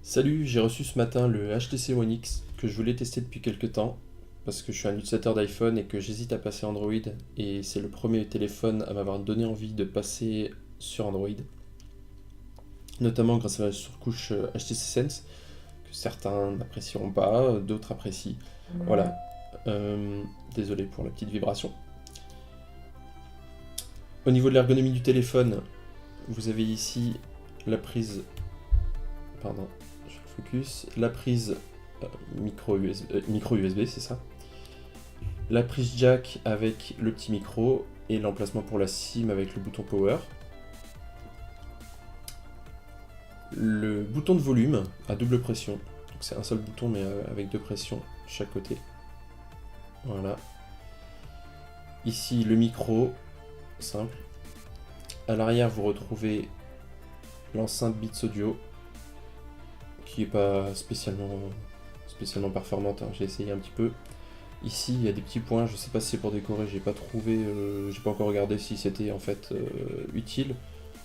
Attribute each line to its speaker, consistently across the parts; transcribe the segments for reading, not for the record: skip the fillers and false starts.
Speaker 1: Salut, j'ai reçu ce matin le HTC One X que je voulais tester depuis quelques temps parce que je suis un utilisateur d'iPhone et que j'hésite à passer Android et c'est le premier téléphone à m'avoir donné envie de passer sur Android, notamment grâce à la surcouche HTC Sense que certains n'apprécieront pas, d'autres apprécient. Voilà. Désolé pour la petite vibration. Au niveau de l'ergonomie du téléphone, vous avez ici la prise. Pardon, je focus. La prise micro USB, c'est ça. La prise jack avec le petit micro et l'emplacement pour la SIM avec le bouton power. Le bouton de volume à double pression. Donc c'est un seul bouton mais avec deux pressions chaque côté. Voilà. Ici le micro, simple. À l'arrière vous retrouvez l'enceinte Beats Audio qui n'est pas spécialement performante, hein. J'ai essayé un petit peu. Ici il y a des petits points, je sais pas si c'est pour décorer, j'ai pas trouvé, j'ai pas encore regardé si c'était en fait utile,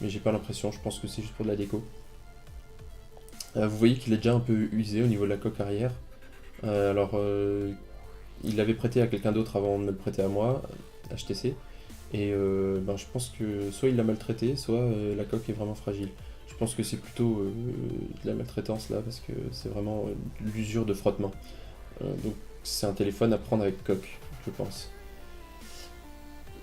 Speaker 1: mais j'ai pas l'impression, je pense que c'est juste pour de la déco. Vous voyez qu'il est déjà un peu usé au niveau de la coque arrière. Il l'avait prêté à quelqu'un d'autre avant de me le prêter à moi, HTC, et je pense que soit il l'a maltraité, soit la coque est vraiment fragile. Je pense que c'est plutôt de la maltraitance là, parce que c'est vraiment l'usure de frottement. Donc c'est un téléphone à prendre avec coque, je pense.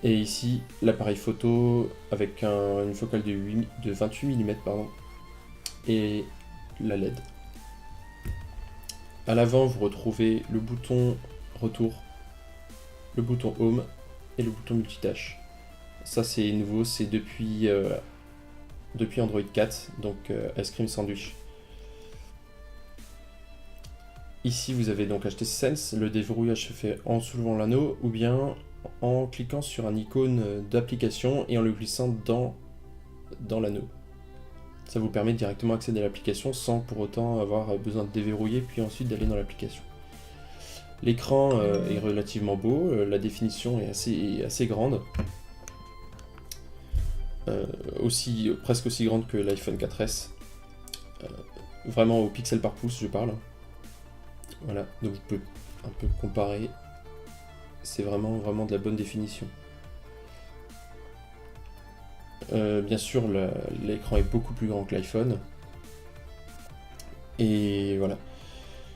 Speaker 1: Et ici, l'appareil photo avec une focale de 28 mm, pardon, et la LED. À l'avant, vous retrouvez le bouton retour, le bouton home et le bouton multitâche. Ça c'est nouveau, c'est depuis Android 4, donc Ice Cream Sandwich. Ici vous avez donc HTC Sense, le déverrouillage se fait en soulevant l'anneau ou bien en cliquant sur un icône d'application et en le glissant dans l'anneau. Ça vous permet de directement accéder à l'application sans pour autant avoir besoin de déverrouiller puis ensuite d'aller dans l'application. L'écran est relativement beau, la définition est assez grande. Presque aussi grande que l'iPhone 4S. Vraiment au pixel par pouce je parle. Voilà, donc vous pouvez un peu comparer. C'est vraiment de la bonne définition. Bien sûr, l'écran est beaucoup plus grand que l'iPhone. Et voilà.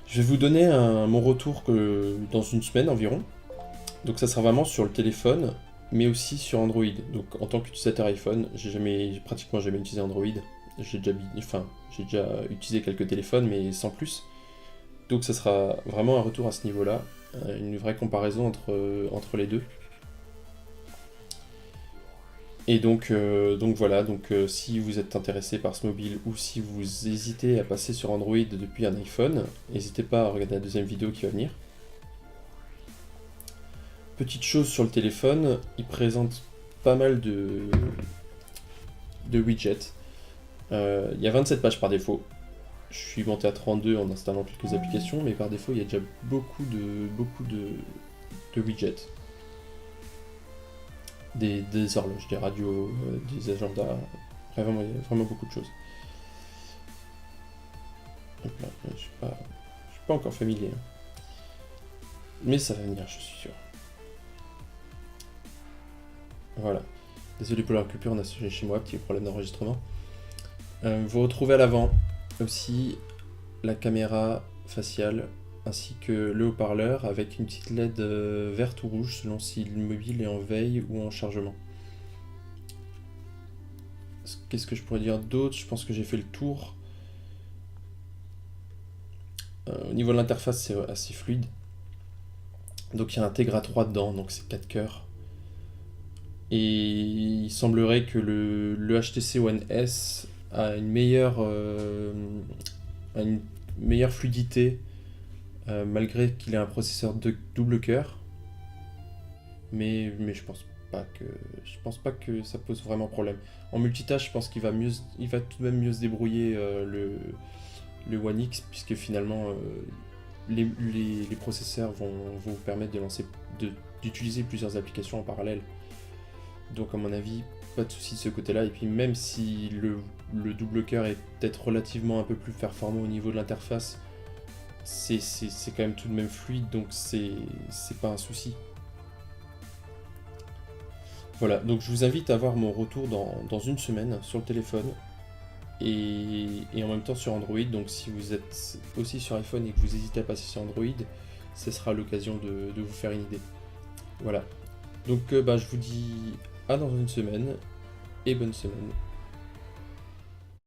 Speaker 1: Je vais vous donner mon retour dans une semaine environ. Donc ça sera vraiment sur le téléphone, mais aussi sur Android. Donc en tant qu'utilisateur iPhone, j'ai pratiquement jamais utilisé Android. J'ai déjà utilisé quelques téléphones, mais sans plus. Donc ça sera vraiment un retour à ce niveau-là, une vraie comparaison entre les deux. Et donc voilà, si vous êtes intéressé par ce mobile ou si vous hésitez à passer sur Android depuis un iPhone, n'hésitez pas à regarder la deuxième vidéo qui va venir. Petite chose sur le téléphone, il présente pas mal de widgets. Il y a 27 pages par défaut. Je suis monté à 32 en installant quelques applications, mais par défaut il y a déjà beaucoup de widgets. Des horloges, des radios, des agendas, vraiment, il y a vraiment beaucoup de choses. Hop là, je suis pas encore familier. Mais ça va venir, je suis sûr. Voilà. Désolé pour la coupure, on a chez moi, petit problème d'enregistrement. Vous retrouvez à l'avant aussi la caméra faciale ainsi que le haut-parleur avec une petite LED verte ou rouge selon si le mobile est en veille ou en chargement. Qu'est-ce que je pourrais dire d'autre? Je pense que j'ai fait le tour. Au niveau de l'interface, c'est assez fluide. Donc il y a un Tegra 3 dedans, donc c'est 4 cœurs. Et il semblerait que le HTC One S a une meilleure fluidité malgré qu'il ait un processeur de double cœur. Mais je pense pas que ça pose vraiment problème. En multitâche, je pense qu'il va tout de même mieux se débrouiller le One X, puisque finalement les processeurs vont vous permettre d'utiliser plusieurs applications en parallèle. Donc à mon avis, pas de soucis de ce côté-là. Et puis même si le double cœur est peut-être relativement un peu plus performant au niveau de l'interface, c'est quand même tout de même fluide, donc c'est pas un souci. Voilà, donc je vous invite à voir mon retour dans une semaine sur le téléphone et en même temps sur Android. Donc si vous êtes aussi sur iPhone et que vous hésitez à passer sur Android, ce sera l'occasion de vous faire une idée. Voilà, donc je vous dis à dans une semaine et bonne semaine.